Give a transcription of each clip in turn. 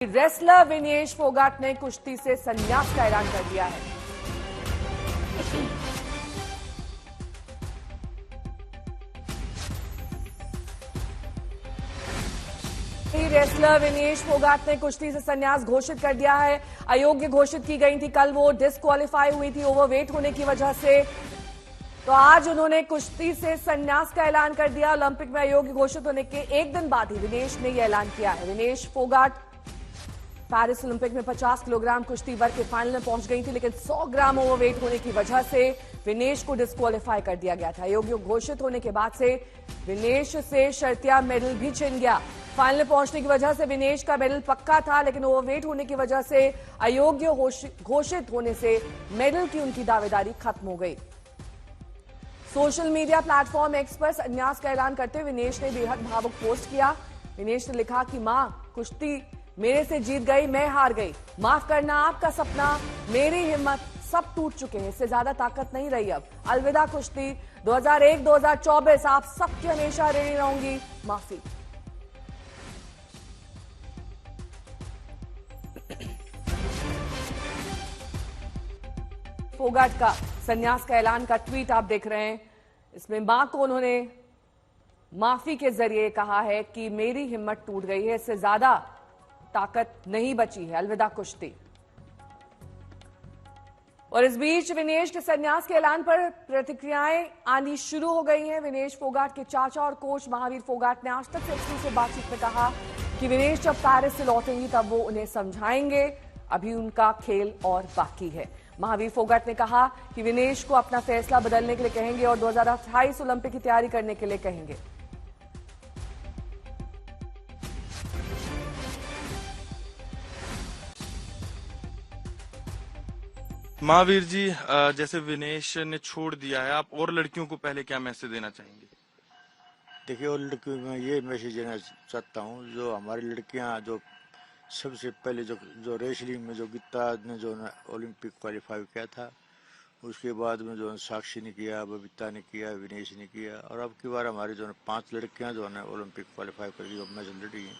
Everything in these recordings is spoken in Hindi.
रेसलर विनेश फोगाट ने कुश्ती से संन्यास का ऐलान कर दिया है। रेसलर विनेश फोगाट ने कुश्ती से संन्यास घोषित कर दिया है। अयोग्य घोषित की गई थी, कल वो डिस्क्वालीफाई हुई थी ओवरवेट होने की वजह से। तो आज उन्होंने कुश्ती से संन्यास का ऐलान कर दिया। ओलंपिक में अयोग्य घोषित होने के एक दिन बाद ही विनेश ने यह ऐलान किया है। विनेश फोगाट पेरिस ओलंपिक में 50 किलोग्राम कुश्ती वर्ग के फाइनल में पहुंच गई थी, लेकिन 100 ग्राम ओवरवेट होने की वजह से विनेश को डिस्क्वालीफाई कर दिया गया था। अयोग्य घोषित होने के बाद से विनेश से शर्तिया मेडल भी छिन गया। फाइनल में पहुंचने की वजह से विनेश का मेडल पक्का था, लेकिन ओवरवेट होने की वजह से अयोग्य घोषित होने से मेडल की उनकी दावेदारी खत्म हो गई। सोशल मीडिया प्लेटफॉर्म एक्स पर संन्यास का ऐलान करते हुए विनेश ने बेहद भावुक पोस्ट किया। विनेश ने लिखा कि मां, कुश्ती मेरे से जीत गई, मैं हार गई, माफ करना आपका सपना, मेरी हिम्मत, सब टूट चुके हैं, इससे ज्यादा ताकत नहीं रही अब। अलविदा कुश्ती 2001-2024, आप सबकी हमेशा ऋणी रहूंगी, माफी। फोगाट का संन्यास का ऐलान का ट्वीट आप देख रहे हैं। इसमें मां को उन्होंने माफी के जरिए कहा है कि मेरी हिम्मत टूट गई है, इससे ज्यादा ताकत नहीं बची है, अलविदा कुश्ती। और इस बीच विनेश के संन्यास के ऐलान पर प्रतिक्रियाएं आनी शुरू हो गई हैं। विनेश फोगाट के चाचा और कोच महावीर फोगाट ने आज तक से बातचीत में कहा कि विनेश जब पेरिस से लौटेंगी तब वो उन्हें समझाएंगे, अभी उनका खेल और बाकी है। महावीर फोगाट ने कहा कि विनेश को अपना फैसला बदलने के लिए कहेंगे और 2028 ओलंपिक की तैयारी करने के लिए कहेंगे। महावीर जी, जैसे विनेश ने छोड़ दिया है, आप और लड़कियों को पहले क्या मैसेज देना चाहेंगे? देखिए, और लड़कियों में ये मैसेज देना चाहता हूँ, जो हमारी लड़कियाँ जो सबसे पहले जो रेसलिंग में जो गीता ने जो ओलंपिक क्वालिफाई किया था, उसके बाद में जो साक्षी ने किया, बबीता ने किया, विनेश ने किया, और अब की बार हमारी जो 5 लड़कियाँ जो है ओलंपिक क्वालिफाई करके मैच लड़ी हैं।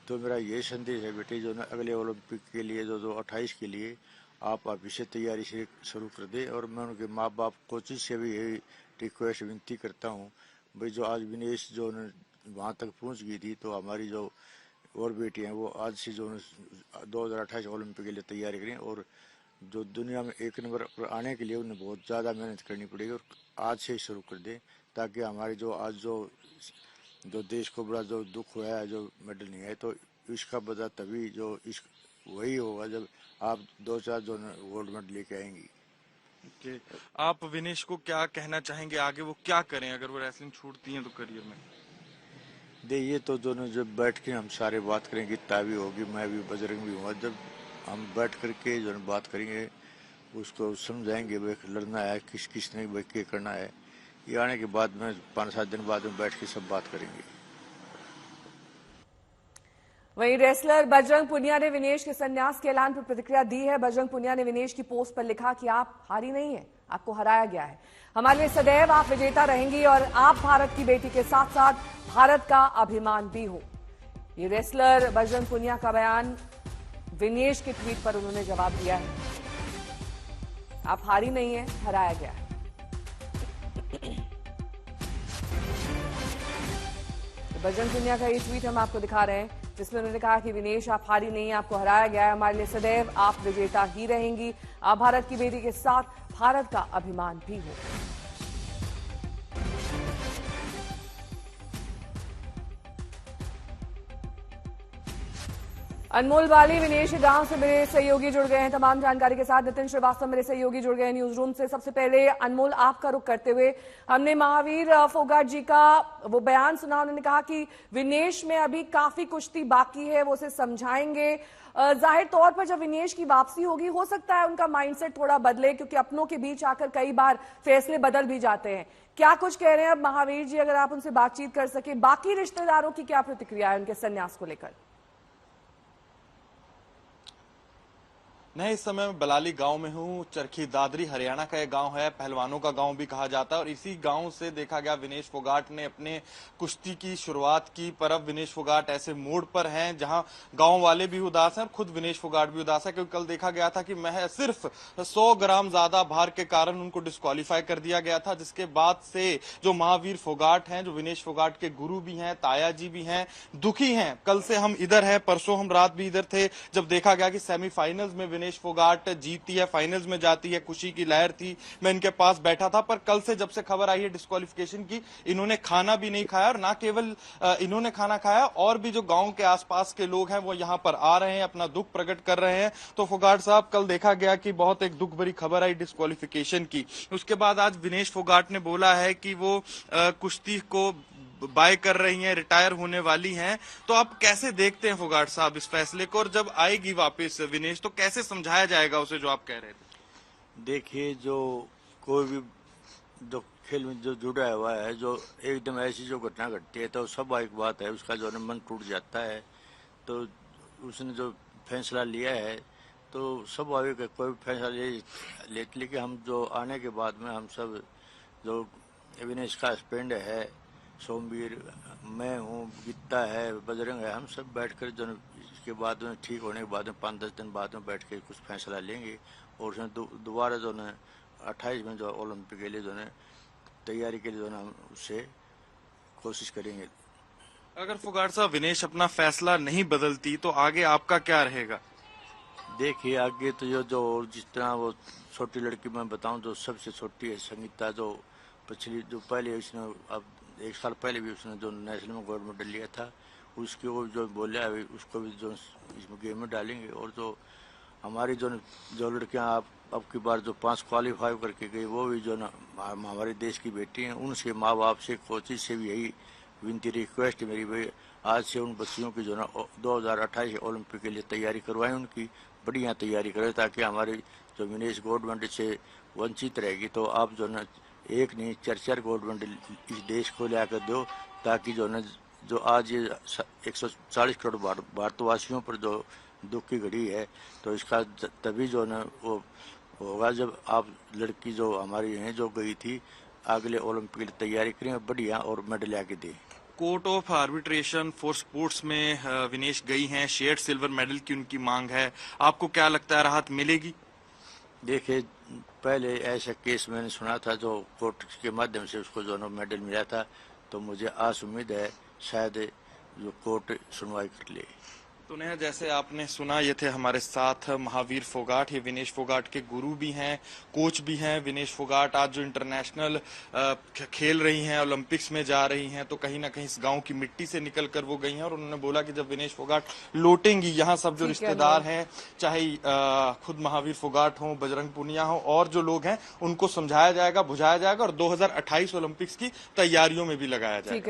तो मेरा ये संदेश है बेटी, जो ना अगले ओलंपिक के लिए जो 28 के लिए आप अभी से तैयारी से शुरू कर दे। और मैं उनके माँ बाप कोचिंग से भी यही रिक्वेस्ट विनती करता हूँ भाई, जो आज विनेश जो वहाँ तक पहुँच गई थी, तो हमारी जो और बेटियाँ हैं वो आज से जो 2028 ओलंपिक के लिए तैयारी करें। और जो दुनिया में 1 नंबर पर आने के लिए उन्हें बहुत ज़्यादा मेहनत करनी पड़ेगी, और आज से ही शुरू कर दें, ताकि हमारी जो आज जो देश को बड़ा जो दुख हुआ है, जो मेडल नहीं है, तो इसका बदला तभी जो इस वही होगा जब आप 2-4 जो गोल्ड मेडल लेके आएंगी। okay. आप विनेश को क्या कहना चाहेंगे, आगे वो क्या करें अगर वो रेसलिंग छूटती हैं तो करियर में? ये तो दोनों जब बैठ के हम सारे बात करेंगे, तावी होगी, मैं भी, बजरंग भी हुआ, जब हम बैठ करके जो बात करेंगे उसको समझाएंगे भाई लड़ना है, किस किस ने क्या करना है। ये आने के बाद में 5-7 दिन बाद में बैठ के सब बात करेंगे। वहीं रेसलर बजरंग पुनिया ने विनेश के संन्यास के ऐलान पर प्रतिक्रिया दी है। बजरंग पुनिया ने विनेश की पोस्ट पर लिखा कि आप हारी नहीं है, आपको हराया गया है, हमारे लिए सदैव आप विजेता रहेंगी और आप भारत की बेटी के साथ साथ भारत का अभिमान भी हो। ये रेसलर बजरंग पुनिया का बयान विनेश के ट्वीट पर उन्होंने जवाब दिया है। आप हारी नहीं है, हराया गया है। बजरंग पुनिया का ये ट्वीट हम आपको दिखा रहे हैं, जिसमें उन्होंने कहा कि विनेश आप हारी नहीं, आपको हराया गया है, हमारे लिए सदैव आप विजेता ही रहेंगी, आप भारत की बेटी के साथ भारत का अभिमान भी हो। अनमोल बाली विनेश के गांव से मेरे सहयोगी जुड़ गए हैं तमाम जानकारी के साथ। नितिन श्रीवास्तव मेरे सहयोगी जुड़ गए हैं न्यूज रूम से। सबसे पहले अनमोल, आपका रुख करते हुए, हमने महावीर फोगाट जी का वो बयान सुना, उन्होंने कहा कि विनेश में अभी काफी कुश्ती बाकी है, वो उसे समझाएंगे। जाहिर तौर पर जब विनेश की वापसी होगी, हो सकता है उनका माइंडसेट थोड़ा बदले, क्योंकि अपनों के बीच आकर कई बार फैसले बदल भी जाते हैं। क्या कुछ कह रहे हैं अब महावीर जी, अगर आप उनसे बातचीत कर सके? बाकी रिश्तेदारों की क्या प्रतिक्रिया है उनके संन्यास को लेकर? मैं इस समय बलाली गांव में हूं। चरखी दादरी हरियाणा का एक गांव है, पहलवानों का गांव भी कहा जाता है और इसी गांव से देखा गया विनेश फोगाट ने अपने कुश्ती की शुरुआत की। पर अब विनेश फोगाट ऐसे मोड़ पर हैं जहां गांव वाले भी उदास हैं और खुद विनेश फोगाट भी उदास है, क्योंकि कल देखा गया था कि महज सिर्फ 100 ग्राम ज्यादा भार के कारण उनको डिस्क्वालीफाई कर दिया गया था, जिसके बाद से जो महावीर फोगाट हैं, जो विनेश फोगाट के गुरु भी हैं, ताया जी भी हैं, दुखी हैं। कल से हम इधर हैं, परसों हम रात भी इधर थे जब देखा गया कि सेमीफाइनल्स में विनेश फोगाट जीतती है, फाइनल्स में जाती है, खुशी की लहर थी। मैं इनके पास बैठा था, पर कल से जब से खबर आई है डिस्क्वालिफिकेशन की, इन्होंने खाना भी नहीं खाया और ना केवल इन्होंने खाना खाया, और भी जो गांव के आसपास के लोग हैं वो यहाँ पर आ रहे हैं, अपना दुख प्रकट कर रहे हैं। तो फोगाट साहब, कल देखा गया कि बहुत एक दुख भरी खबर आई डिस्क्वालिफिकेशन की। उसके बाद आज विनेश फोगाट ने बोला है कि वो कुश्ती को बाय कर रही हैं, रिटायर होने वाली हैं। तो आप कैसे देखते हैं फोगाट साहब इस फैसले को, और जब आएगी वापस विनेश तो कैसे समझाया जाएगा उसे जो आप कह रहे थे? देखिए, जो कोई भी जो खेल में जो जुड़ा हुआ है, जो एकदम ऐसी जो घटना घटती है तो स्वाभाविक बात है, उसका जो है मन टूट जाता है। तो उसने जो फैसला लिया है तो स्वाभाविक है, कोई भी फैसला लेते, लेकिन हम जो आने के बाद में हम सब जो विनेश का हस्बैंड है, सोमवीर, मैं हूँ, गीता है, बजरंग है, हम सब बैठकर जो इसके बाद में ठीक होने के बाद में 5-10 दिन बाद में बैठ के कुछ फैसला लेंगे और उसमें दोबारा जो है 28 में जो ओलंपिक के लिए जो है तैयारी के लिए जो है हम उससे कोशिश करेंगे। अगर फोगाट साहब विनेश अपना फैसला नहीं बदलती तो आगे आपका क्या रहेगा? देखिए, आगे तो जो जिस तरह वो छोटी लड़की मैं बताऊं तो सबसे छोटी है संगीता, जो पिछली जो पहले उसने अब 1 साल पहले भी उसने जो नेशनल में गोल्ड मेडल लिया था, उसकी वो जो बोला है उसको भी जो इसमें गेम में डालेंगे। और जो हमारी जो लड़कियां अब की बार जो 5 क्वालिफाई करके गई, वो भी जो ना हमारे देश की बेटी हैं, उनसे माँ बाप से कोचिज से भी यही विनती रिक्वेस्ट है मेरी भाई, आज से उन बच्चियों की जो ना 2028 ओलंपिक के लिए तैयारी करवाएं, उनकी बढ़िया तैयारी करें, ताकि हमारी जो विनेश गोल्ड मेडल से वंचित रहेगी तो आप जो ना एक नहीं 4-4 गोल्ड मेडल इस देश को लाकर दो, ताकि जो ना जो आज ये 140 करोड़ भारतवासियों पर जो दुख की घड़ी है, तो इसका तभी जो ना वो होगा जब आप लड़की जो हमारी हैं जो गई थी अगले ओलंपिक की तैयारी करें बढ़िया और मेडल आके दें। Court of arbitration for sports में विनेश गई हैं, शेयर्ड सिल्वर मेडल की उनकी मांग है, आपको क्या लगता है राहत मिलेगी? देखिए, पहले ऐसा केस मैंने सुना था जो कोर्ट के माध्यम से उसको जो मेडल मिला था, तो मुझे आस उम्मीद है शायद जो कोर्ट सुनवाई कर ले। तो नेहा, जैसे आपने सुना, ये थे हमारे साथ महावीर फोगाट। ये विनेश फोगाट के गुरु भी हैं, कोच भी हैं। विनेश फोगाट आज जो इंटरनेशनल खेल रही हैं, ओलंपिक्स में जा रही हैं, तो कहीं ना कहीं इस गांव की मिट्टी से निकल कर वो गई हैं। और उन्होंने बोला कि जब विनेश फोगाट लौटेंगी, यहाँ सब जो रिश्तेदार हैं, चाहे खुद महावीर फोगाट हों, बजरंग पूनिया हो, और जो लोग हैं, उनको समझाया जाएगा, बुझाया जाएगा और 2028 ओलंपिक्स की तैयारियों में भी लगाया जाएगा।